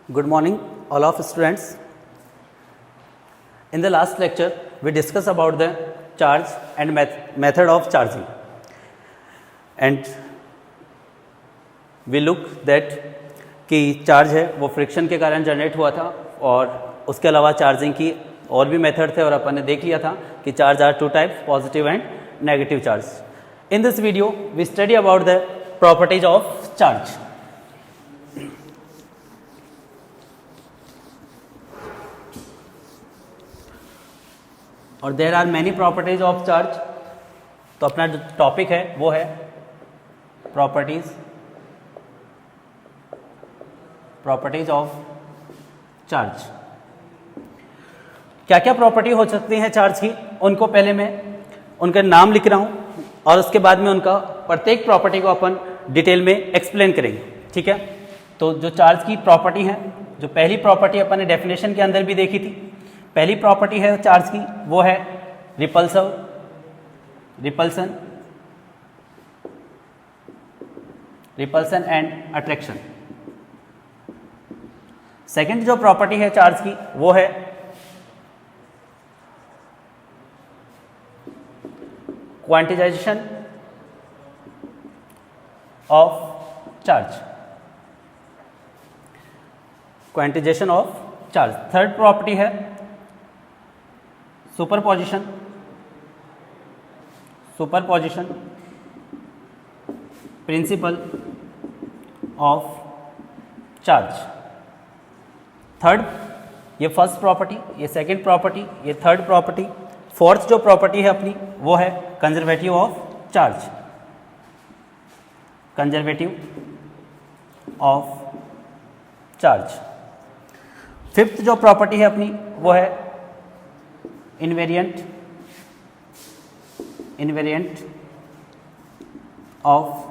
Good morning, all of students. In the last lecture, we discussed about the charge and method of charging, and we look that कि charge है वो friction के कारण generate हुआ था और उसके अलावा चार्जिंग की और भी मेथड थे और अपन ने देख लिया था कि charge are two types, positive and negative charge. In this video we study about the properties of charge. और there are many properties of charge. तो अपना जो टॉपिक है वो है प्रॉपर्टीज ऑफ चार्ज. क्या क्या प्रॉपर्टी हो सकती है चार्ज की, उनको पहले मैं उनका नाम लिख रहा हूं और उसके बाद में उनका प्रत्येक प्रॉपर्टी को अपन डिटेल में एक्सप्लेन करेंगे. ठीक है. तो जो चार्ज की प्रॉपर्टी है, जो पहली प्रॉपर्टी अपन ने डेफिनेशन के अंदर भी देखी थी, पहली प्रॉपर्टी है चार्ज की वो है रिपल्सन एंड अट्रैक्शन. सेकंड जो प्रॉपर्टी है चार्ज की वो है क्वांटिजाइजेशन ऑफ चार्ज. थर्ड प्रॉपर्टी है superposition principle of charge. Third, ये फर्स्ट प्रॉपर्टी, ये सेकंड प्रॉपर्टी, ये थर्ड प्रॉपर्टी. फोर्थ जो प्रॉपर्टी है अपनी वो है कंजर्वेटिव ऑफ चार्ज. फिफ्थ जो प्रॉपर्टी है अपनी वो है इनवेरिएंट ऑफ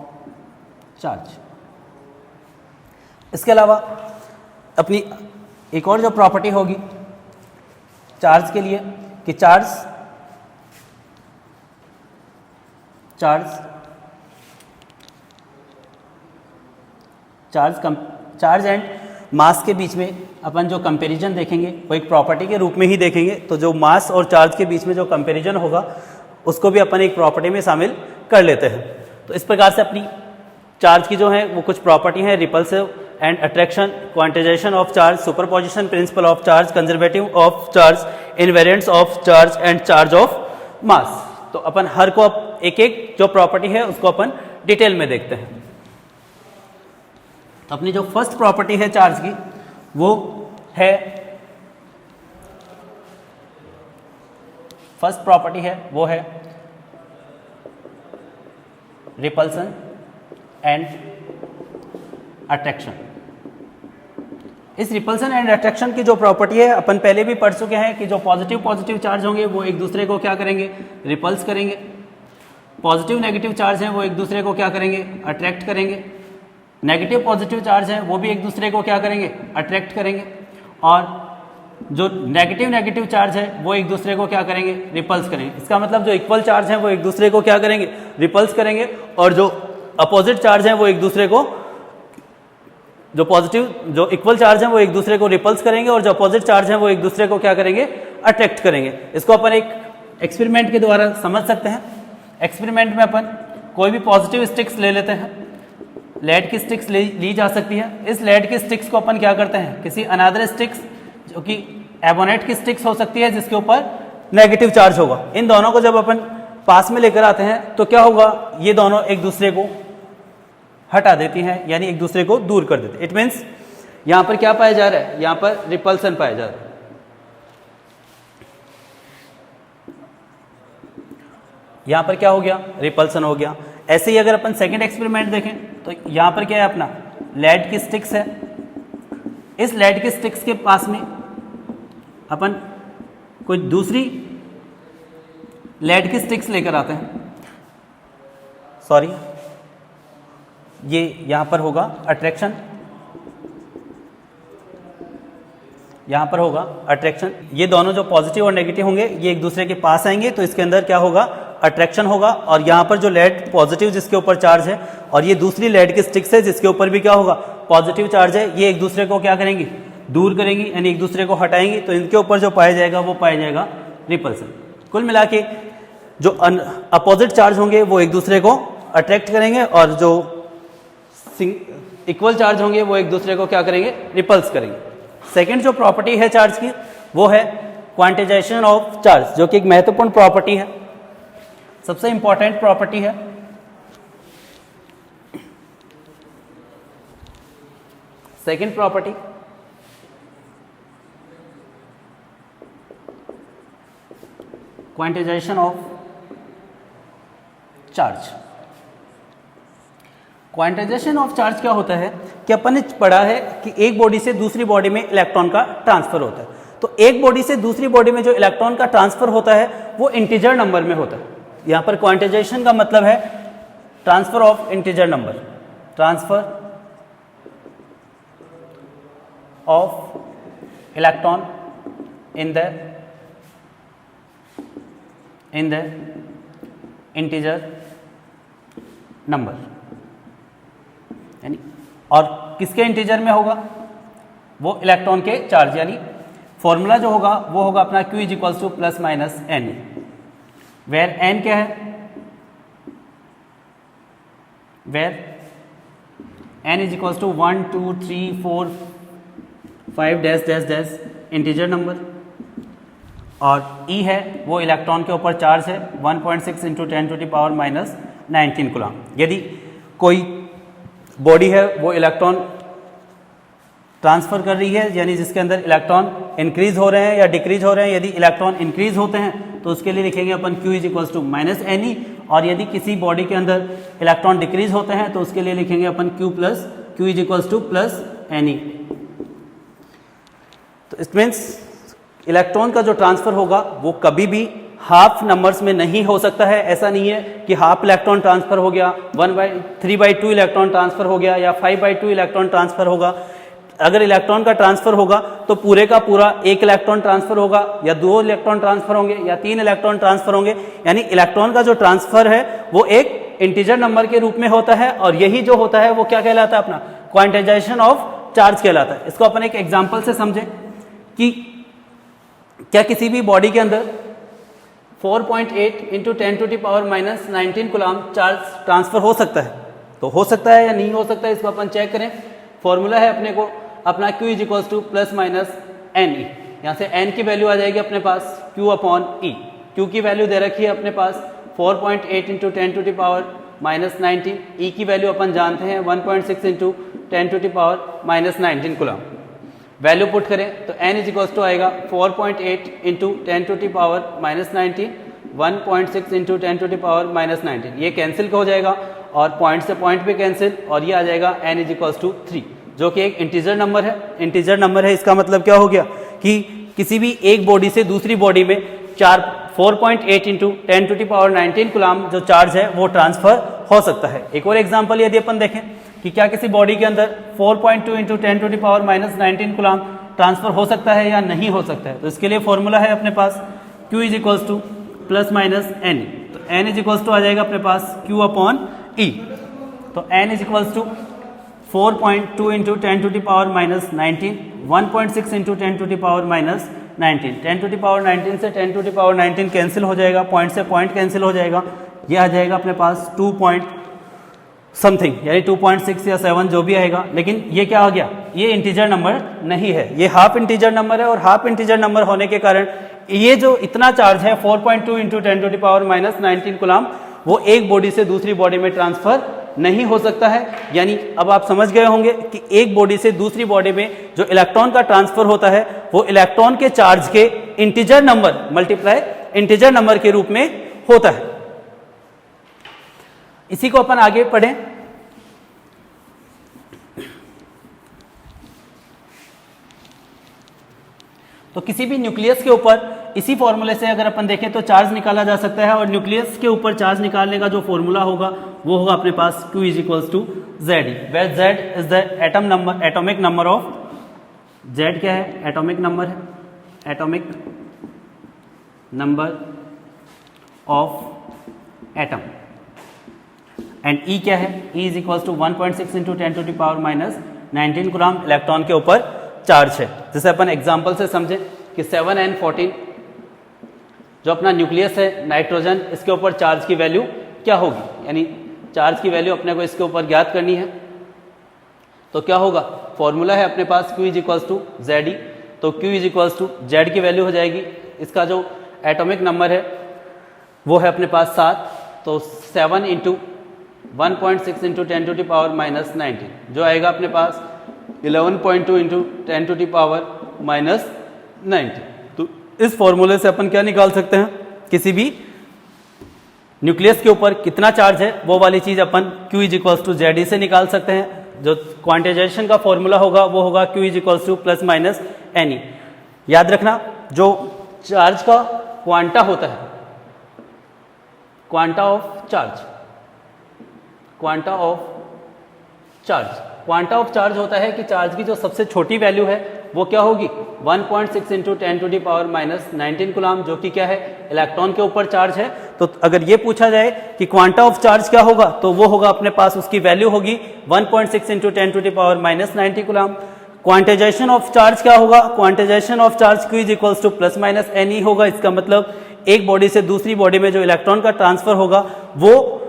चार्ज. इसके अलावा अपनी एक और जो प्रॉपर्टी होगी चार्ज के लिए कि चार्ज एंड मास के बीच में अपन जो कंपैरिजन देखेंगे वो एक प्रॉपर्टी के रूप में ही देखेंगे. तो जो मास और चार्ज के बीच में जो कंपैरिजन होगा उसको भी अपन एक प्रॉपर्टी में शामिल कर लेते हैं. तो इस प्रकार से अपनी चार्ज की जो है वो कुछ प्रॉपर्टी है repulsive and attraction, quantization of charge, superposition principle of charge, conservative of charge, invariants of charge and charge of mass. तो अपन हर को एक एक जो प्रॉपर्टी है उसको अपन डिटेल में देखते हैं. तो अपनी जो फर्स्ट प्रॉपर्टी है चार्ज की वो है रिपल्सन एंड अट्रैक्शन. इस रिपल्सन एंड अट्रैक्शन की जो प्रॉपर्टी है अपन पहले भी पढ़ चुके हैं कि जो पॉजिटिव चार्ज होंगे वो एक दूसरे को क्या करेंगे, रिपल्स करेंगे. पॉजिटिव नेगेटिव चार्ज हैं वो एक दूसरे को क्या करेंगे, अट्रैक्ट करेंगे. नेगेटिव पॉजिटिव चार्ज हैं वो भी एक दूसरे को क्या करेंगे, अट्रैक्ट करेंगे. और जो नेगेटिव चार्ज है वो एक दूसरे को क्या करेंगे, रिपल्स करेंगे. इसका मतलब जो इक्वल चार्ज हैं वो एक दूसरे को क्या करेंगे, रिपल्स करेंगे. और जो अपोजिट चार्ज हैं वो एक दूसरे को, जो इक्वल चार्ज हैं वो एक दूसरे को रिपल्स करेंगे और जो अपोजिट चार्ज हैं वो एक दूसरे को क्या करेंगे, अट्रैक्ट करेंगे. इसको अपन एक एक्सपेरिमेंट के द्वारा समझ सकते हैं. एक्सपेरिमेंट में अपन कोई भी पॉजिटिव स्टिक्स ले लेते हैं. लेड की स्टिक्स ली जा सकती है. इस लेड की स्टिक्स को अपन क्या करते हैं, किसी अनदर स्टिक्स जो कि एबोनेट की स्टिक्स हो सकती है जिसके ऊपर नेगेटिव चार्ज होगा, इन दोनों को जब अपन पास में लेकर आते हैं तो क्या होगा, ये दोनों एक दूसरे को हटा देती हैं, यानी एक दूसरे को दूर कर देते हैं. इट मीन्स यहां पर क्या पाया जा रहा है, यहां पर रिपल्सन पाया जा रहा है. यहां पर क्या हो गया, रिपल्सन हो गया. ऐसे ही अगर अपन सेकंड एक्सपेरिमेंट देखें तो यहां पर क्या है, अपना लेड की स्टिक्स है. इस लेड की स्टिक्स के पास में अपन कोई दूसरी लेड की स्टिक्स लेकर आते हैं. सॉरी, ये यहां पर होगा अट्रैक्शन, यहां पर होगा अट्रैक्शन. ये दोनों जो पॉजिटिव और नेगेटिव होंगे ये एक दूसरे के पास आएंगे तो इसके अंदर क्या होगा, अट्रैक्शन होगा. और यहाँ पर जो लेड पॉजिटिव जिसके ऊपर चार्ज है और ये दूसरी लेड की स्टिक्स है जिसके ऊपर भी क्या होगा, पॉजिटिव चार्ज है ये एक दूसरे को क्या करेंगी, दूर करेंगी, यानी एक दूसरे को हटाएंगी, तो इनके ऊपर जो पाया जाएगा वो पाया जाएगा रिपल्सन। कुल मिला के जो अपोजिट चार्ज होंगे वो एक दूसरे को अट्रैक्ट करेंगे और जो इक्वल चार्ज होंगे वो एक दूसरे को क्या करेंगे, रिपल्स करेंगे। सेकेंड जो प्रॉपर्टी है चार्ज की वो है क्वांटाइजेशन ऑफ चार्ज, जो कि एक महत्वपूर्ण प्रॉपर्टी है, सबसे इंपॉर्टेंट प्रॉपर्टी है। Second property quantization of charge. Quantization of charge क्या होता है कि अपन ने पढ़ा है कि एक बॉडी से दूसरी बॉडी में इलेक्ट्रॉन का ट्रांसफर होता है, तो एक बॉडी से दूसरी बॉडी में जो इलेक्ट्रॉन का ट्रांसफर होता है वो इंटीजर नंबर में होता है। यहां पर क्वांटाइजेशन का मतलब है transfer of integer number, transfer of electron in the integer number, यानी और किसके इंटीजर में होगा, वो इलेक्ट्रॉन के चार्ज, यानी फॉर्मूला जो होगा वो होगा अपना Q is equals to plus minus N, where N क्या है, where N is equals to 1 2 3 4 5 dash dash dash integer number, और E है वो इलेक्ट्रॉन के ऊपर चार्ज है 1.6 into 10 to the power minus 19 coulomb. यदि कोई बॉडी है वो इलेक्ट्रॉन ट्रांसफर कर रही है, यानी जिसके अंदर इलेक्ट्रॉन इंक्रीज हो रहे हैं या डिक्रीज हो रहे हैं, यदि इलेक्ट्रॉन इंक्रीज होते हैं तो उसके लिए लिखेंगे अपन Q is equals to minus N E, और यदि किसी बॉडी के अंदर इलेक्ट्रॉन डिक्रीज होते हैं तो उसके लिए लिखेंगे अपन Q is equals to plus N E. तो इट मीन्स इलेक्ट्रॉन का जो ट्रांसफर होगा वो कभी भी हाफ नंबर्स में नहीं हो सकता है। ऐसा नहीं है कि हाफ इलेक्ट्रॉन ट्रांसफर हो गया, 3/2 इलेक्ट्रॉन ट्रांसफर हो गया या 5/2 इलेक्ट्रॉन ट्रांसफर होगा। अगर इलेक्ट्रॉन का ट्रांसफर होगा तो पूरे का पूरा 1 इलेक्ट्रॉन ट्रांसफर होगा या 2 इलेक्ट्रॉन ट्रांसफर होंगे या 3 इलेक्ट्रॉन ट्रांसफर होंगे, यानी इलेक्ट्रॉन का जो ट्रांसफर है वो एक इंटीजर नंबर के रूप में होता है, और यही जो होता है वो क्या कहलाता है, अपना क्वांटाइजेशन ऑफ चार्ज कहलाता है। इसको अपन एक एग्जाम्पल से समझें कि क्या किसी भी बॉडी के अंदर 4.8 into 10 to the power minus 19 coulomb charge transfer हो सकता है, तो हो सकता है या नहीं हो सकता है इसको अपन चेक करें। फॉर्मूला है अपने को अपना Q is equals to plus minus N E, यहाँ से n की वैल्यू आ जाएगी अपने पास Q अपॉन ई। Q की वैल्यू दे रखी है अपने पास 4.8 into 10 to the power minus 19, E की वैल्यू अपन जानते हैं 1.6 into 10 to the power minus 19 coulomb. Value put करें तो n इज इक्वल्स टू आएगा 4.8 into 10 to the power minus 19, 1.6 into 10 to the power minus 19, ये कैंसिल हो जाएगा और पॉइंट से पॉइंट पे कैंसिल, और ये आ जाएगा n इज इक्वल्स टू 3, जो कि एक इंटीजर नंबर है। इंटीजर नंबर है, इसका मतलब क्या हो गया कि किसी भी एक बॉडी से दूसरी बॉडी में 4.8 into 10 to the power 19 coulomb जो चार्ज है वो ट्रांसफर हो सकता है। एक और एग्जाम्पल यदि अपन देखें कि क्या किसी बॉडी के अंदर 4.2 into 10 to the power minus 19 coulomb transfer हो सकता है या नहीं हो सकता है, तो इसके लिए फॉर्मूला है अपने पास Q is equals to plus minus N, तो n इज इक्वल्स टू आ जाएगा अपने पास Q अपॉन ई। तो n is equals to 4.2 into 10 to the power minus 19, 1.6 into 10 to the power minus 19, 10 to the power 19 से 10 to the power 19 cancel हो जाएगा, point से पॉइंट कैंसिल हो जाएगा, ये आ जाएगा अपने पास 2 पॉइंट समथिंग, यानी 2.6 या 7 जो भी आएगा। लेकिन ये क्या हो गया, ये इंटीजर नंबर नहीं है, ये हाफ इंटीजर नंबर है, और हाफ इंटीजर नंबर होने के कारण ये जो इतना चार्ज है 4.2 into 10 to the power minus 19 coulomb वो एक बॉडी से दूसरी बॉडी में ट्रांसफर नहीं हो सकता है। यानी अब आप समझ गए होंगे कि एक बॉडी से दूसरी बॉडी में जो इलेक्ट्रॉन का ट्रांसफर होता है वो इलेक्ट्रॉन के चार्ज के integer number multiply integer number के रूप में होता है। इसी को अपन आगे पढ़ें। तो किसी भी न्यूक्लियस के ऊपर इसी फॉर्मूले से अगर अपन देखें तो चार्ज निकाला जा सकता है, और न्यूक्लियस के ऊपर चार्ज निकालने का जो फॉर्मूला होगा वो होगा अपने पास Q is equals to Z, where Z is the atom number, atomic number of, Z क्या है, एटॉमिक नंबर है, atomic number of atom, and E क्या है, E is equals to 1.6 into 10 to the power minus 19 coulomb electron के ऊपर charge है। जैसे अपन example से समझें कि 7n14 जो अपना न्यूक्लियस है नाइट्रोजन, इसके ऊपर चार्ज की वैल्यू क्या होगी, यानी चार्ज की वैल्यू अपने को इसके ऊपर ज्ञात करनी है। तो क्या होगा, फॉर्मूला है अपने पास Q = ZE, तो Q = Z की वैल्यू हो जाएगी। इसका जो एटॉमिक नंबर है वो है अपने पास 7, तो 7 × 1.6 × 10⁻⁻19 जो आएगा अपने पास 11.2 × 10⁻⁻19। तो इस फॉर्मूले से अपन क्या निकाल सकते हैं, किसी भी न्यूक्लियस के ऊपर कितना चार्ज है वो वाली चीज अपन Q = ZE से निकाल सकते हैं। जो क्वांटाइजेशन का फॉर्मूला होगा वो होगा Q = ±NE। याद रखना, जो चार्ज का क्वांटा होता है, क्वांटा ऑफ चार्ज होता है कि चार्ज की जो सबसे छोटी वैल्यू है वो क्या होगी, 1.6 × 10⁻⁻19 कूलम्ब, जो कि क्या है, इलेक्ट्रॉन के ऊपर चार्ज है। तो अगर ये पूछा जाए कि क्वांटा ऑफ चार्ज क्या होगा, तो वो होगा अपने पास, उसकी वैल्यू होगी 1.6 × 10⁻⁻90 कूलम्ब। क्वांटाइजेशन ऑफ चार्ज क्या होगा, quantization of charge Q = ±NE होगा। इसका मतलब एक बॉडी से दूसरी बॉडी में जो इलेक्ट्रॉन का ट्रांसफर होगा वो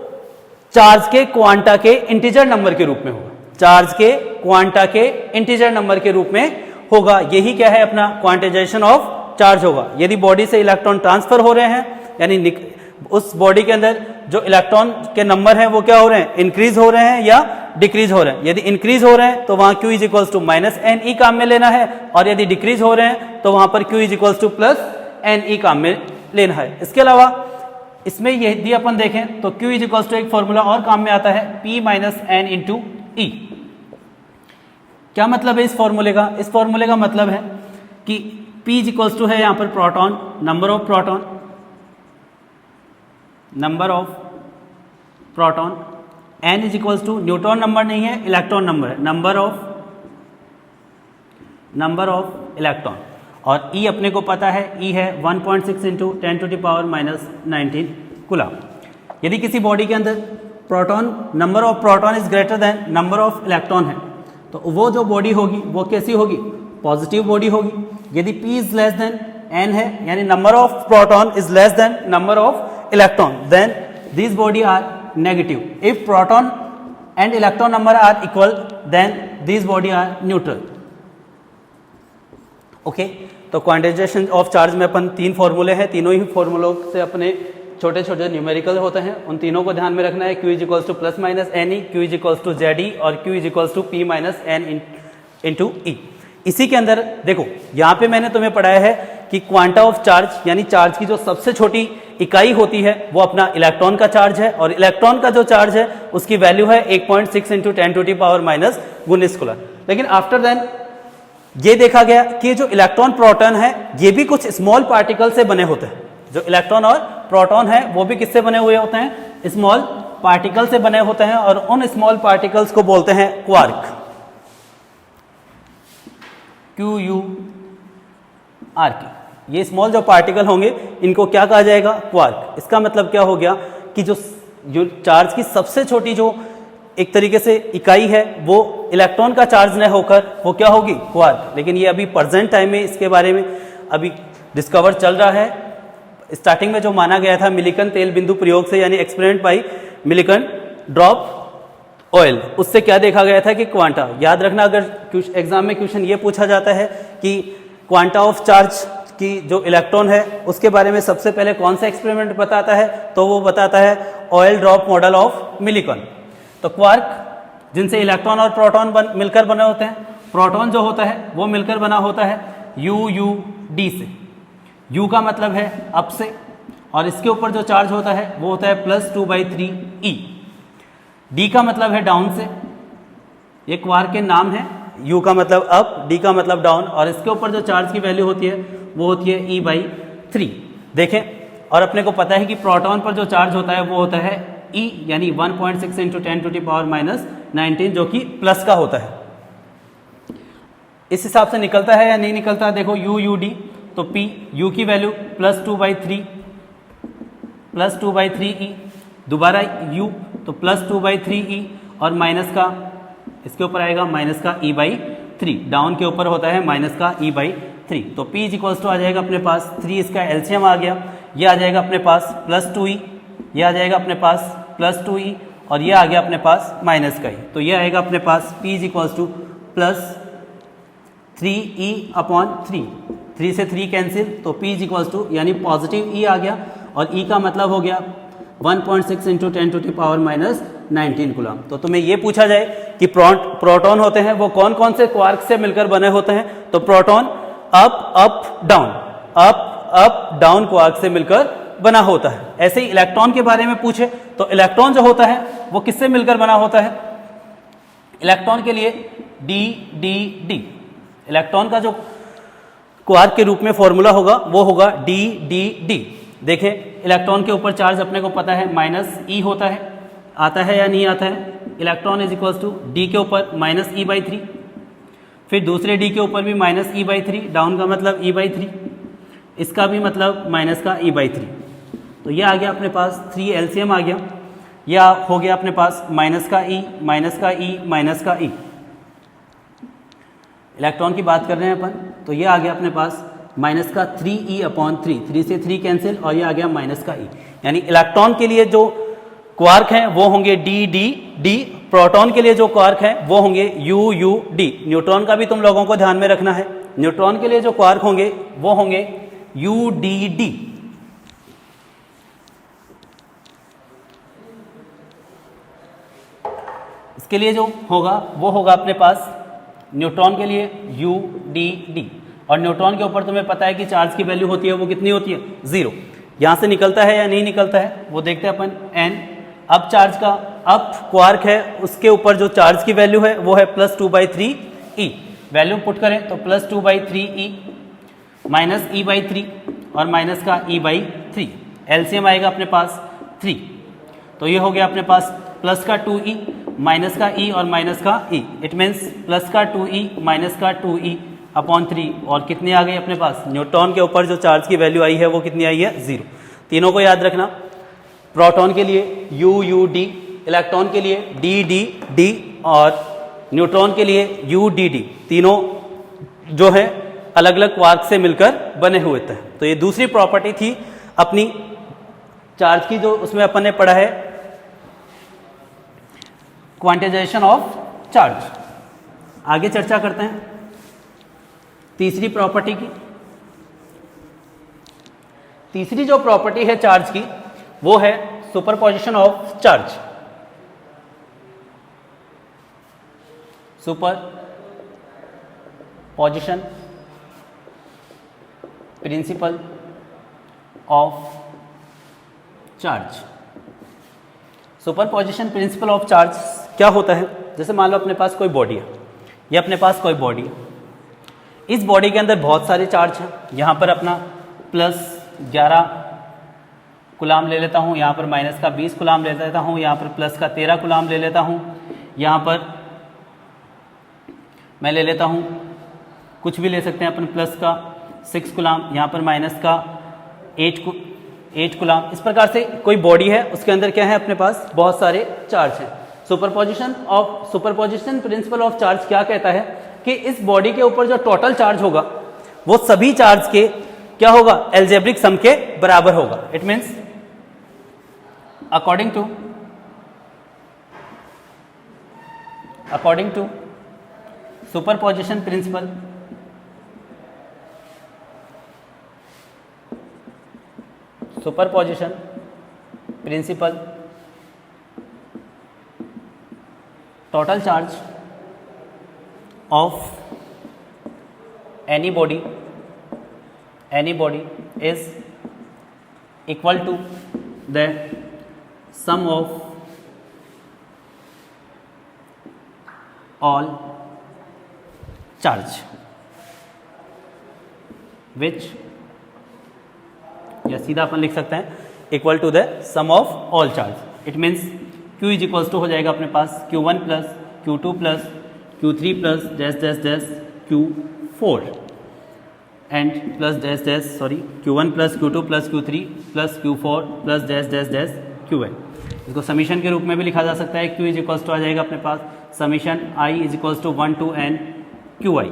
चार्ज के क्वांटा के इंटीजर नंबर के रूप में होगा, चार्ज के क्वांटा के इंटीजर नंबर के रूप में होगा। यही क्या है, अपना क्वांटाइजेशन ऑफ चार्ज होगा। यदि बॉडी से इलेक्ट्रॉन ट्रांसफर हो रहे हैं, यानी उस बॉडी के अंदर जो इलेक्ट्रॉन के नंबर हैं वो क्या हो रहे हैं, इंक्रीज हो रहे हैं या डिक्रीज हो रहे हैं। यदि इंक्रीज हो रहे हैं तो वहां Q = -NE काम में लेना है, और यदि डिक्रीज हो रहे हैं तो वहां पर Q = +NE काम में लेना है। इसके अलावा इसमें यदि अपन देखें तो Q = एक फॉर्मूला और काम में आता है, P - N × E। क्या मतलब है इस फॉर्मूले का, इस फॉर्मूले का मतलब है कि P = है यहां पर proton, number of proton, N = neutron number नहीं है, इलेक्ट्रॉन नंबर है, नंबर ऑफ इलेक्ट्रॉन। और E अपने को पता है, E है 1.6 × 10⁻⁻19 कूलम्ब। यदि किसी बॉडी के अंदर proton, number of proton is greater than number of electron है, तो वो जो बॉडी होगी वो कैसी होगी, पॉजिटिव बॉडी होगी। यदि P is less than N है, यानी number of proton is less than number of electron, then this body are negative. If proton and electron number are equal, then this body are neutral. Okay, तो quantization of charge में अपन 3 फॉर्मूले हैं, तीनों ही फॉर्मूलों से अपने छोटे छोटे न्यूमेरिकल होते हैं, उन तीनों को ध्यान में रखना है। Q = ±NE, Q = ZE और Q = P - N × E। इसी के अंदर देखो, यहाँ पे मैंने तुम्हें पढ़ाया है कि क्वांटा ऑफ चार्ज, यानी चार्ज की जो सबसे छोटी इकाई होती है वो अपना इलेक्ट्रॉन का चार्ज है, और इलेक्ट्रॉन का जो चार्ज है उसकी वैल्यू है 1.6 × 10⁻⁻19 कूलम्ब। लेकिन आफ्टर देन ये देखा गया कि जो इलेक्ट्रॉन प्रोटॉन है ये भी कुछ स्मॉल पार्टिकल से बने होते हैं। जो इलेक्ट्रॉन और प्रोटॉन है वो भी किससे बने हुए होते हैं, स्मॉल पार्टिकल से बने होते हैं, और उन स्मॉल पार्टिकल्स को बोलते हैं क्वार्क, QURK। ये स्मॉल जो पार्टिकल होंगे इनको क्या कहा जाएगा, क्वार्क। इसका मतलब क्या हो गया कि जो चार्ज की सबसे छोटी जो एक तरीके से इकाई है वो इलेक्ट्रॉन का चार्ज न होकर वो क्या होगी, क्वार्क। लेकिन ये अभी प्रेजेंट टाइम में इसके बारे में अभी डिस्कवर चल रहा है। स्टार्टिंग में जो माना गया था मिलिकन तेल बिंदु प्रयोग से, यानी experiment by Millikan drop oil, उससे क्या देखा गया था कि क्वांटा। याद रखना, अगर एग्जाम में क्वेश्चन ये पूछा जाता है कि क्वांटा ऑफ चार्ज की जो इलेक्ट्रॉन है उसके बारे में सबसे पहले कौन सा एक्सपेरिमेंट बताता है, तो वो बताता है oil drop model of Millikan. तो क्वार्क जिनसे इलेक्ट्रॉन और प्रोटॉन मिलकर बने होते हैं, प्रोटॉन जो होता है वो मिलकर बना होता है UUD से। U का मतलब है अप से, और इसके ऊपर जो चार्ज होता है वो होता है +2/3E। D का मतलब है डाउन से, ये क्वार्क के नाम है। U का मतलब अप, D का मतलब डाउन, और इसके ऊपर जो चार्ज की वैल्यू होती है वो होती है E/3। देखें, और अपने को पता है कि प्रोटॉन पर जो चार्ज होता है वो होता है E, यानी 1.6 × 10⁻⁻19 जो कि प्लस का होता है। इस हिसाब से निकलता है या नहीं निकलता, देखो UUD, तो P, U की वैल्यू +2/3E, दोबारा U तो +2/3E, और माइनस का इसके ऊपर आएगा माइनस का e/3, डाउन के ऊपर होता है माइनस का e/3। तो p इज इक्वल्स टू आ जाएगा अपने पास 3, इसका एलसीएम आ गया, ये आ जाएगा अपने पास प्लस 2e, ये आ जाएगा अपने पास प्लस 2e, और ये आ गया अपने पास माइनस का e। तो ये आएगा अपने पास p is equals to plus 3e/3, 3 से 3 कैंसिल, तो p इज इक्वल्स टू यानी पॉजिटिव e आ गया, और e का मतलब हो गया 1.6 इंटू 10⁻⁻19 कूलम। तो तुम्हें ये पूछा जाए कि प्रोटॉन होते हैं वो कौन कौन से क्वार्क से मिलकर बने होते हैं, तो proton up up down, up up down quark से मिलकर बना होता है। ऐसे ही इलेक्ट्रॉन के बारे में पूछे तो इलेक्ट्रॉन जो होता है वो किससे मिलकर बना होता है? इलेक्ट्रॉन के लिए डी डी डी, इलेक्ट्रॉन का जो क्वार्क के रूप में फॉर्मूला होगा वो होगा डी डी डी। देखें इलेक्ट्रॉन के ऊपर चार्ज अपने को पता है माइनस ई होता है, आता है या नहीं आता है? Electron is equals to D के ऊपर माइनस e/3, फिर दूसरे डी के ऊपर भी माइनस e/3, डाउन का मतलब e/3, इसका भी मतलब माइनस का e/3। तो ये आ गया अपने पास 3 एलसीएम आ गया, या हो गया अपने पास माइनस का ई माइनस का ई माइनस का ई। इलेक्ट्रॉन की बात कर रहे हैं अपन, तो ये आ गया अपने पास माइनस का 3e/3, 3 से 3 कैंसिल, और ये आ गया माइनस का ई। यानी इलेक्ट्रॉन के लिए जो क्वार्क हैं वो होंगे डी डी डी, प्रोटॉन के लिए जो क्वार्क हैं वो होंगे यू यू डी। न्यूट्रॉन का भी तुम लोगों को ध्यान में रखना है, न्यूट्रॉन के लिए जो क्वार्क होंगे वो होंगे यू डी डी। इसके लिए जो होगा वो होगा अपने पास न्यूट्रॉन के लिए यू डी डी, और न्यूट्रॉन के ऊपर तुम्हें पता है कि चार्ज की वैल्यू होती है वो कितनी होती है? 0। यहां से निकलता है या नहीं निकलता है वो देखते हैं अपन। n अब चार्ज का अब क्वार्क है उसके ऊपर जो चार्ज की वैल्यू है वो है प्लस 2/3e। वैल्यू पुट करें तो प्लस 2/3e माइनस e/3 और माइनस का e/3, एलसीएम आएगा अपने पास 3। तो ये हो गया अपने पास प्लस का 2e माइनस का e और माइनस का e, इट मीन्स प्लस का 2e माइनस का 2e/3, और कितनी आ गई अपने पास? न्यूट्रॉन के ऊपर जो चार्ज की वैल्यू आई है वो कितनी आई है? 0। तीनों को याद रखना, प्रोटॉन के लिए यू यू डी, इलेक्ट्रॉन के लिए डी डी डी, और न्यूट्रॉन के लिए यू डी डी। तीनों जो है अलग अलग क्वार्क से मिलकर बने हुए थे। तो ये दूसरी प्रॉपर्टी थी अपनी चार्ज की, जो उसमें अपन ने पढ़ा है क्वांटाइजेशन ऑफ चार्ज। आगे चर्चा करते हैं तीसरी प्रॉपर्टी की। तीसरी जो प्रॉपर्टी है चार्ज की वो है superposition of charge. Superposition principle of charge. Superposition principle of charge क्या होता है? जैसे मान लो अपने पास कोई बॉडी है, ये अपने पास कोई बॉडी है, इस बॉडी के अंदर बहुत सारे चार्ज हैं। यहाँ पर अपना प्लस 11 कूलाम ले लेता हूँ, यहाँ पर माइनस का 20 कूलाम ले लेता हूँ, यहाँ पर प्लस का 13 कूलाम ले लेता हूँ, यहाँ पर मैं ले लेता हूँ कुछ भी ले सकते हैं अपन, प्लस का 6 कूलाम, यहाँ पर माइनस का 8 कूलाम। इस प्रकार से कोई बॉडी है उसके अंदर क्या है अपने पास? बहुत सारे चार्ज हैं। सुपरपोजिशन प्रिंसिपल ऑफ चार्ज क्या कहता है कि इस बॉडी के ऊपर जो टोटल चार्ज होगा वो सभी चार्ज के क्या होगा? एल्जेब्रिक सम के बराबर होगा। It means according to superposition principle total charge of any body is equal to the sum of all charge, which या सीधा अपन लिख सकते हैं equal to the sum of all charge. It means Q is equals to हो जाएगा अपने पास Q1 plus Q2 plus Q3 plus dash dash dash Q4 and plus dash dash Q1 plus Q2 plus Q3 plus Q4 plus dash dash dash Q I. इसको summation के रूप में भी लिखा जा सकता है, क्यू इज इक्वल्स टू आ जाएगा अपने पास summation I is equals to 1 to n Q I.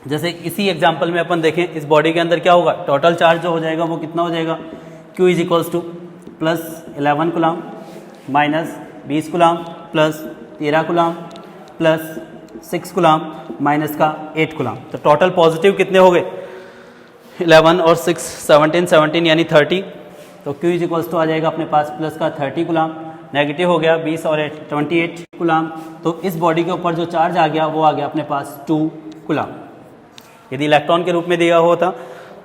जैसे इसी एग्जाम्पल में अपन देखें, इस बॉडी के अंदर क्या होगा, टोटल चार्ज जो हो जाएगा वो कितना हो जाएगा, Q is equals to plus 11 coulomb minus 20 coulomb plus 13 coulomb plus 6 coulomb minus का 8 कूलम। तो टोटल पॉजिटिव कितने हो गए, 11 और 6 17 यानी 30। तो Q इज इक्वल्स टू आ जाएगा अपने पास प्लस का 30 कूलम, नेगेटिव हो गया 20 और 8 28 कूलम। तो इस बॉडी के ऊपर जो चार्ज आ गया वो आ गया अपने पास 2 कूलम। यदि इलेक्ट्रॉन के रूप में दिया होता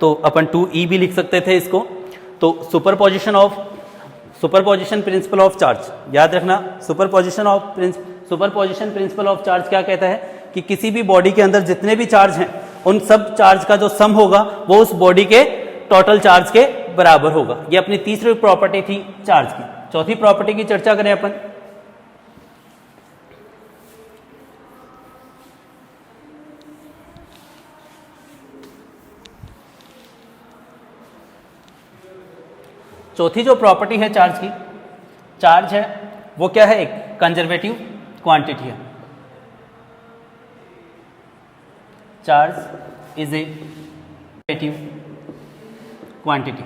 तो अपन 2e भी लिख सकते थे इसको। तो सुपरपोजिशन प्रिंसिपल ऑफ चार्ज याद रखना, सुपरपोजिशन प्रिंसिपल ऑफ चार्ज क्या कहता है कि किसी भी बॉडी के अंदर जितने भी चार्ज हैं उन सब चार्ज का जो सम होगा वो उस बॉडी के टोटल चार्ज के बराबर होगा। ये अपनी तीसरी प्रॉपर्टी थी चार्ज की। चौथी प्रॉपर्टी की चर्चा करें अपन। चौथी जो प्रॉपर्टी है चार्ज की, चार्ज है वो क्या है, एक कंजर्वेटिव क्वांटिटी है। Charge is a conservative quantity.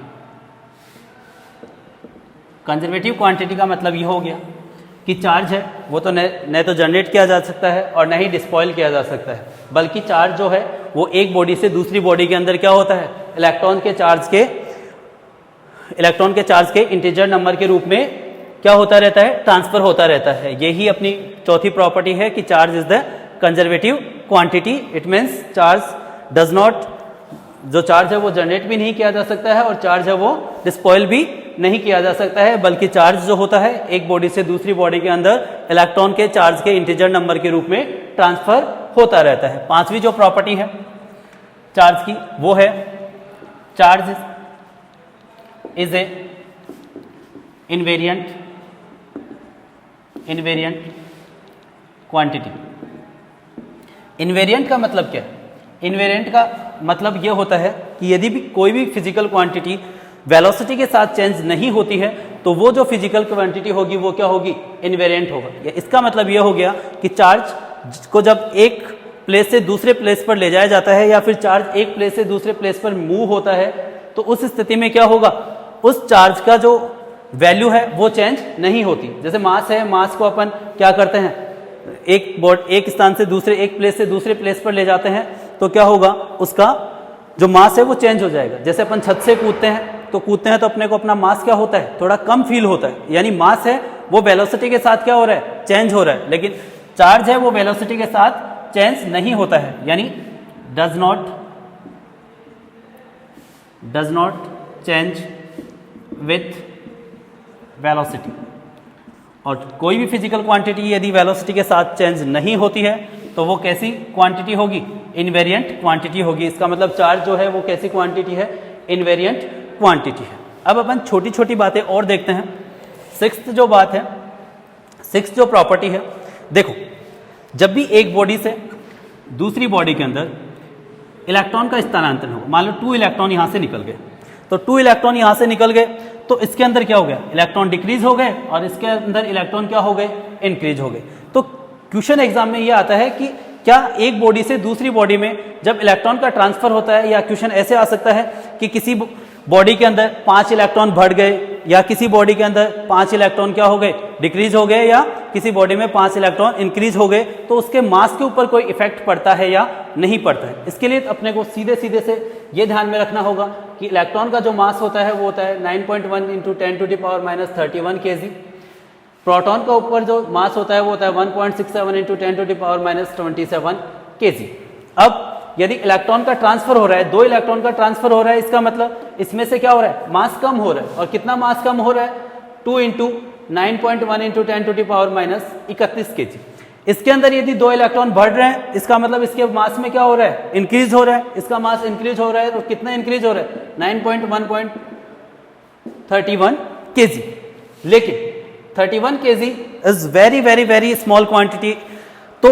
Conservative quantity का मतलब ये हो गया कि चार्ज है वो तो न तो जनरेट किया जा सकता है और न ही डिस्पॉयल किया जा सकता है, बल्कि चार्ज जो है वो एक बॉडी से दूसरी बॉडी के अंदर क्या होता है, इलेक्ट्रॉन के चार्ज के इंटीजर नंबर के रूप में क्या होता रहता है, ट्रांसफर होता रहता है। यही अपनी चौथी प्रॉपर्टी है कि charge is the conservative quantity. It means charge does not, जो चार्ज है वो जनरेट भी नहीं किया जा सकता है और चार्ज है वो डिस्पॉयल भी नहीं किया जा सकता है, बल्कि चार्ज जो होता है एक बॉडी से दूसरी बॉडी के अंदर इलेक्ट्रॉन के चार्ज के इंटीजर नंबर के रूप में ट्रांसफर होता रहता है। पांचवी जो प्रॉपर्टी है चार्ज की वो है charge is a invariant quantity. Invariant का मतलब क्या है, इनवेरिएंट का मतलब यह होता है कि यदि भी कोई भी फिजिकल क्वांटिटी वेलोसिटी के साथ चेंज नहीं होती है तो वो जो फिजिकल क्वांटिटी होगी वो क्या होगी, इनवेरिएंट होगा। इसका मतलब यह हो गया कि चार्ज को जब एक प्लेस से दूसरे प्लेस पर ले जाया जाता है या फिर चार्ज एक प्लेस से दूसरे प्लेस पर मूव होता है तो उस स्थिति में क्या होगा, उस चार्ज का जो वैल्यू है वो चेंज नहीं होती। जैसे मास है, मास को अपन क्या करते हैं, एक स्थान से दूसरे, एक प्लेस से दूसरे प्लेस पर ले जाते हैं तो क्या होगा, उसका जो मास है वो चेंज हो जाएगा। जैसे अपन छत से कूदते हैं तो अपने को अपना मास क्या होता है, थोड़ा कम फील होता है, यानी मास है वो वेलोसिटी के साथ क्या हो रहा है, चेंज हो रहा है। लेकिन चार्ज है वो वेलोसिटी के साथ चेंज नहीं होता है, यानी does not change with velocity. और कोई भी फिजिकल क्वांटिटी यदि वेलोसिटी के साथ चेंज नहीं होती है तो वो कैसी क्वांटिटी होगी, इनवेरिएंट क्वांटिटी होगी। इसका मतलब चार्ज जो है वो कैसी क्वांटिटी है, इनवेरिएंट क्वांटिटी है। अब अपन छोटी छोटी बातें और देखते हैं। सिक्स्थ जो प्रॉपर्टी है, देखो जब भी एक बॉडी से दूसरी बॉडी के अंदर इलेक्ट्रॉन का स्थानांतरण हो, मान लो 2 इलेक्ट्रॉन यहां से निकल गए, तो 2 इलेक्ट्रॉन यहां से निकल गए तो इसके अंदर क्या हो गया, इलेक्ट्रॉन डिक्रीज हो गए और इसके अंदर इलेक्ट्रॉन क्या हो गए, इंक्रीज हो गए। तो क्वेश्चन एग्जाम में यह आता है कि क्या एक बॉडी से दूसरी बॉडी में जब इलेक्ट्रॉन का ट्रांसफर होता है, या क्वेश्चन ऐसे आ सकता है कि किसी बॉडी के अंदर 5 इलेक्ट्रॉन बढ़ गए या किसी बॉडी के अंदर 5 इलेक्ट्रॉन क्या हो गए, डिक्रीज हो गए, या किसी बॉडी में 5 इलेक्ट्रॉन इंक्रीज हो गए, तो उसके मास के ऊपर कोई इफेक्ट पड़ता है या नहीं पड़ता है। इसके लिए अपने को सीधे से ये ध्यान में रखना होगा कि इलेक्ट्रॉन का जो मास होता है वो होता है 9.1 × 10⁻³ kg। प्रोटॉन का ऊपर जो मास होता है वो होता है 1.67 × 10⁻27 kg। अब यदि इलेक्ट्रॉन का ट्रांसफर हो रहा है, 2 इलेक्ट्रॉन का ट्रांसफर हो रहा है, इसका मतलब इसमें से क्या हो रहा है, मास कम हो रहा है। और कितना मास कम हो रहा है, 2 × 9.1 × 10⁻31 kg। इसके अंदर यदि 2 इलेक्ट्रॉन बढ़ रहे हैं, इसका मतलब इसके मास में क्या हो रहा है, इंक्रीज हो रहा है। इसका मास इंक्रीज हो रहा है, तो कितना इंक्रीज हो रहा है, 9.1.31 kg। लेकिन 31 kg is very small quantity. तो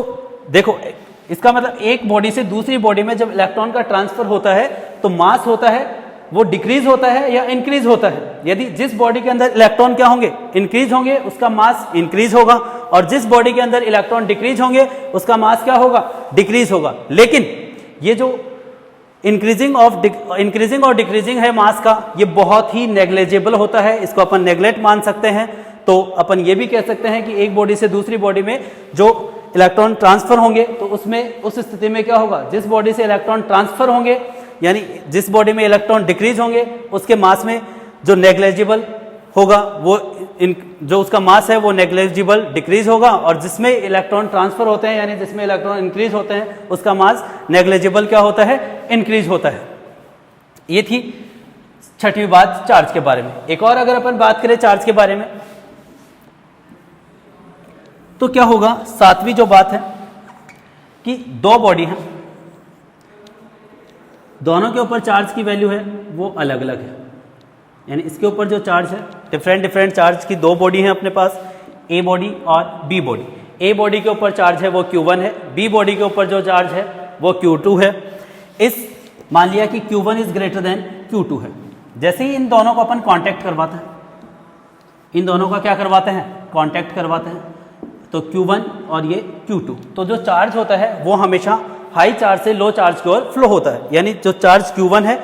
देखो इसका मतलब एक बॉडी से दूसरी बॉडी में जब इलेक्ट्रॉन का ट्रांसफर होता है तो मास होता है वो डिक्रीज होता है या इंक्रीज होता है। यदि जिस बॉडी के अंदर इलेक्ट्रॉन क्या होंगे, इंक्रीज होंगे, उसका मास इंक्रीज होगा, और जिस बॉडी के अंदर इलेक्ट्रॉन डिक्रीज होंगे उसका मास क्या होगा, डिक्रीज होगा। लेकिन ये जो इंक्रीजिंग और डिक्रीजिंग है मास का, ये बहुत ही नेग्लेजेबल होता है, इसको अपन नेग्लेक्ट मान सकते हैं। तो अपन ये भी कह सकते हैं कि एक बॉडी से दूसरी बॉडी में जो इलेक्ट्रॉन ट्रांसफर होंगे तो उसमें उस स्थिति में क्या होगा, जिस बॉडी से इलेक्ट्रॉन ट्रांसफर होंगे यानी जिस बॉडी में इलेक्ट्रॉन डिक्रीज होंगे उसके मास में जो नेग्लेजिबल होगा वो जो उसका मास है वो नेग्लेजिबल डिक्रीज होगा, और जिसमें इलेक्ट्रॉन ट्रांसफर होते हैं यानी जिसमें इलेक्ट्रॉन इंक्रीज होते हैं उसका मास नेग्लेजिबल क्या होता है, इंक्रीज होता है। ये थी छठवीं बात चार्ज के बारे में। एक और अगर अपन बात करें चार्ज के बारे में तो क्या होगा, सातवीं जो बात है कि दो बॉडी हैं, दोनों के ऊपर चार्ज की वैल्यू है वो अलग अलग है, यानी इसके ऊपर जो चार्ज है डिफरेंट चार्ज की दो बॉडी हैं अपने पास, ए बॉडी और बी बॉडी। ए बॉडी के ऊपर चार्ज है वो Q1 है, बी बॉडी के ऊपर जो चार्ज है वो Q2 है। इस मान लिया कि Q1 is greater than Q2 है। जैसे ही इन दोनों को अपन कांटेक्ट करवाते हैं, इन दोनों का क्या करवाते हैं, कांटेक्ट करवाते हैं, तो Q1 और ये Q2, तो जो चार्ज होता है वो हमेशा हाई चार्ज से लो चार्ज की ओर फ्लो होता है, यानी जो चार्ज Q1 है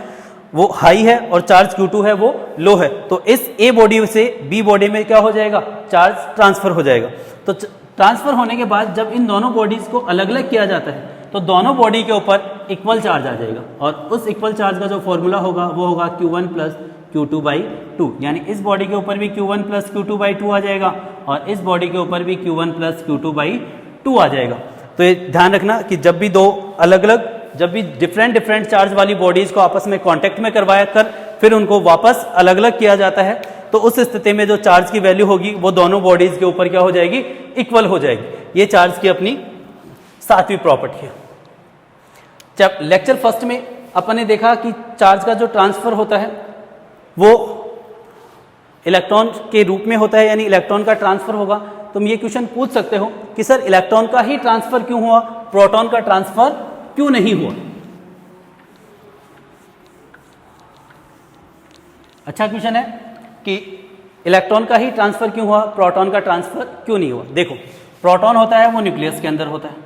वो हाई है और चार्ज Q2 है वो लो है। तो इस ए बॉडी से बी बॉडी में क्या हो जाएगा, चार्ज ट्रांसफर हो जाएगा। तो ट्रांसफर होने के बाद जब इन दोनों बॉडीज को अलग अलग किया जाता है तो दोनों बॉडी के ऊपर इक्वल चार्ज आ जाएगा, और उस इक्वल चार्ज का जो फॉर्मूला होगा वो होगा Q1 प्लस Q2/2, यानी इस बॉडी के ऊपर भी Q1 प्लस Q2/2 आ जाएगा और इस बॉडी के ऊपर भी Q1 प्लस Q2/2 आ जाएगा। तो ये ध्यान रखना कि जब भी दो अलग अलग, जब भी डिफरेंट चार्ज वाली बॉडीज को आपस में कांटेक्ट में करवाया कर फिर उनको वापस अलग अलग किया जाता है, तो उस स्थिति में जो चार्ज की वैल्यू होगी वो दोनों बॉडीज के ऊपर क्या हो जाएगी, इक्वल हो जाएगी। ये चार्ज की अपनी सातवीं प्रॉपर्टी है। जब लेक्चर फर्स्ट में अपन ने देखा कि चार्ज का जो ट्रांसफर होता है वो इलेक्ट्रॉन के रूप में होता है, यानी इलेक्ट्रॉन का ट्रांसफर होगा। तुम ये क्वेश्चन पूछ सकते हो कि सर इलेक्ट्रॉन का ही ट्रांसफर क्यों हुआ, प्रोटॉन का ट्रांसफर क्यों नहीं हुआ। अच्छा क्वेश्चन है कि इलेक्ट्रॉन का ही ट्रांसफर क्यों हुआ, प्रोटॉन का ट्रांसफर क्यों नहीं हुआ। देखो, प्रोटॉन होता है वो न्यूक्लियस के अंदर होता है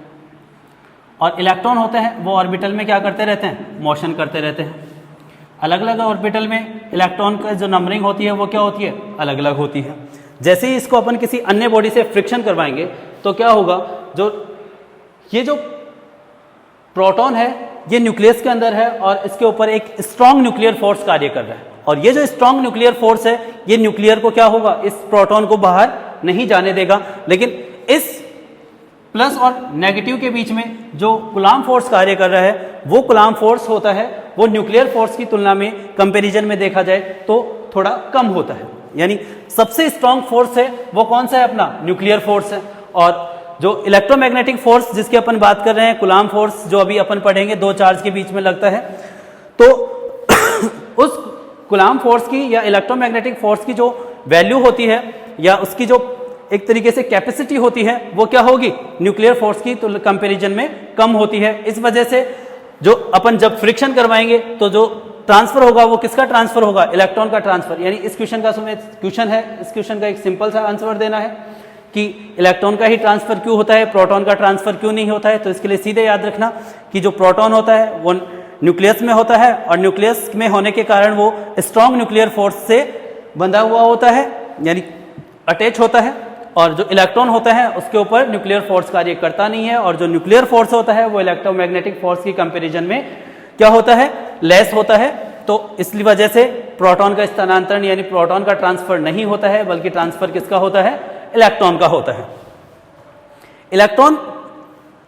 और इलेक्ट्रॉन होते हैं वो ऑर्बिटल में क्या करते रहते हैं, मोशन करते रहते हैं। अलग अलग ऑर्बिटल में इलेक्ट्रॉन का जो नंबरिंग होती है वो क्या होती है, अलग अलग होती है। जैसे ही इसको अपन किसी अन्य बॉडी से फ्रिक्शन करवाएंगे तो क्या होगा, ये जो प्रोटॉन है ये न्यूक्लियस के अंदर है और इसके ऊपर एक स्ट्रॉन्ग न्यूक्लियर फोर्स कार्य कर रहा है, और ये जो स्ट्रॉन्ग न्यूक्लियर फोर्स है ये न्यूक्लियर को क्या होगा, इस प्रोटॉन को बाहर नहीं जाने देगा। लेकिन इस प्लस और नेगेटिव के बीच में जो कूलाम्ब फोर्स कार्य कर रहा है वो कूलाम्ब फोर्स होता है वो न्यूक्लियर फोर्स की तुलना में कंपैरिजन में देखा जाए तो थोड़ा कम होता है। यानी सबसे स्ट्रॉन्ग फोर्स है वो कौन सा है, अपना न्यूक्लियर फोर्स है। और जो इलेक्ट्रोमैग्नेटिक फोर्स जिसकी अपन बात कर रहे हैं, कूलाम्ब फोर्स, जो अभी अपन पढ़ेंगे, दो चार्ज के बीच में लगता है, तो उस कूलाम्ब फोर्स की या इलेक्ट्रोमैग्नेटिक फोर्स की जो वैल्यू होती है या उसकी जो एक तरीके से कैपेसिटी होती है वो क्या होगी, न्यूक्लियर फोर्स की तो कंपैरिजन में कम होती है। इस वजह से जो अपन जब फ्रिक्शन करवाएंगे तो जो ट्रांसफर होगा वो किसका ट्रांसफर होगा, इलेक्ट्रॉन का ट्रांसफर। यानी इस क्वेश्चन का क्वेश्चन है, इस क्वेश्चन का एक सिंपल सा आंसर देना है कि इलेक्ट्रॉन का ही ट्रांसफर क्यों होता है, प्रोटॉन का ट्रांसफर क्यों नहीं होता है। तो इसके लिए सीधे याद रखना कि जो प्रोटॉन होता है वो न्यूक्लियस में होता है और न्यूक्लियस में होने के कारण वो स्ट्रॉन्ग न्यूक्लियर फोर्स से बंधा हुआ होता है, यानी अटैच होता है, और जो इलेक्ट्रॉन होता है उसके ऊपर न्यूक्लियर फोर्स कार्य करता नहीं है, और जो न्यूक्लियर फोर्स होता है वो इलेक्ट्रोमैग्नेटिक फोर्स की कंपैरिजन में क्या होता है, लेस होता है। तो इसलिए वजह से प्रोटॉन का स्थानांतरण यानी प्रोटॉन का ट्रांसफर नहीं होता है, बल्कि ट्रांसफर किसका होता है, इलेक्ट्रॉन का होता है। इलेक्ट्रॉन,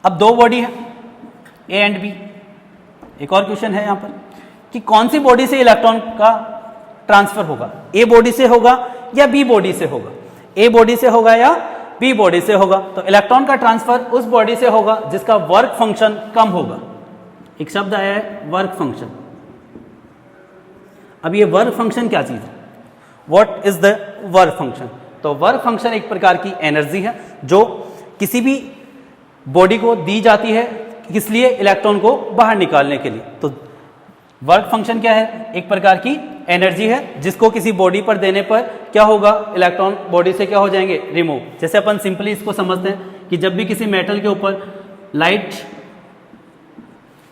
अब दो बॉडी है ए एंड बी। एक और क्वेश्चन है यहां पर कि कौन सी बॉडी से इलेक्ट्रॉन का ट्रांसफर होगा, ए बॉडी से होगा या बी बॉडी से होगा, ए बॉडी से होगा या बी बॉडी से होगा। तो इलेक्ट्रॉन का ट्रांसफर उस बॉडी से होगा जिसका वर्क फंक्शन कम होगा। एक शब्द आया है वर्क फंक्शन। अब ये वर्क फंक्शन क्या चीज है, what is the work function. तो वर्क फंक्शन एक प्रकार की एनर्जी है जो किसी भी बॉडी को दी जाती है, किस लिए, इलेक्ट्रॉन को बाहर निकालने के लिए। तो वर्क फंक्शन क्या है? एक प्रकार की एनर्जी है जिसको किसी बॉडी पर देने पर क्या होगा? इलेक्ट्रॉन बॉडी से क्या हो जाएंगे? रिमूव। जैसे अपन सिंपली इसको समझते हैं कि जब भी किसी मेटल के ऊपर लाइट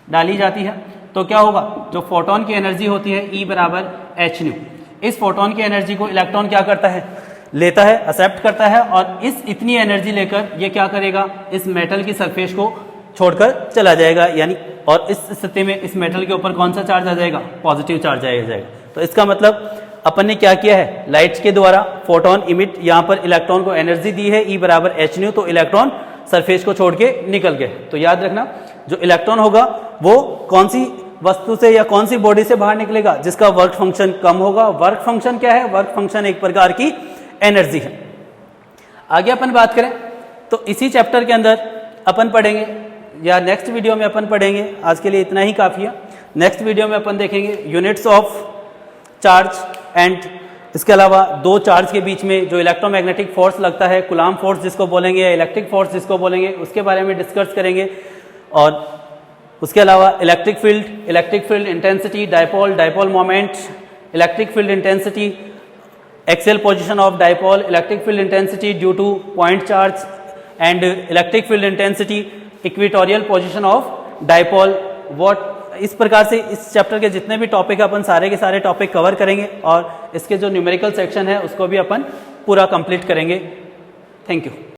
डाली जाती है तो क्या होगा? जो फोटोन की एनर्जी होती है E बराबर h न्यू, इस फोटोन की एनर्जी को इलेक्ट्रॉन क्या करता है? लेता है, एक्सेप्ट करता है और इस इतनी एनर्जी लेकर ये क्या करेगा? इस मेटल की सरफेस को छोड़कर चला जाएगा, यानी और इस स्थिति में इस मेटल के ऊपर कौन सा चार्ज आ जाएगा? पॉजिटिव चार्ज आ जाएगा। तो इसका मतलब अपन ने क्या किया है? लाइट के द्वारा फोटोन इमिट, यहाँ पर इलेक्ट्रॉन को एनर्जी दी है E बराबर h न्यू, तो इलेक्ट्रॉन सरफेस को छोड़ के निकल गए। तो याद रखना, जो इलेक्ट्रॉन होगा वो कौन सी वस्तु से या कौन सी बॉडी से बाहर निकलेगा? जिसका वर्क फंक्शन कम होगा। वर्क फंक्शन क्या है? वर्क फंक्शन एक प्रकार की एनर्जी है। आगे अपन बात करें तो इसी चैप्टर के अंदर अपन पढ़ेंगे या नेक्स्ट वीडियो में अपन पढ़ेंगे, आज के लिए इतना ही काफ़ी है। नेक्स्ट वीडियो में अपन देखेंगे यूनिट्स ऑफ चार्ज एंड इसके अलावा दो चार्ज के बीच में जो इलेक्ट्रोमैग्नेटिक फोर्स लगता है, कूलाम फोर्स जिसको बोलेंगे या इलेक्ट्रिक फोर्स जिसको बोलेंगे, उसके बारे में डिस्कस करेंगे। और उसके अलावा electric field intensity, dipole moment, electric field intensity, axial position of dipole, electric field intensity due two point charge and electric field intensity equatorial position of dipole. इस प्रकार से इस चैप्टर के जितने भी टॉपिक है अपन सारे के सारे टॉपिक कवर करेंगे और इसके जो न्यूमेरिकल सेक्शन है उसको भी अपन पूरा कंप्लीट करेंगे। Thank you.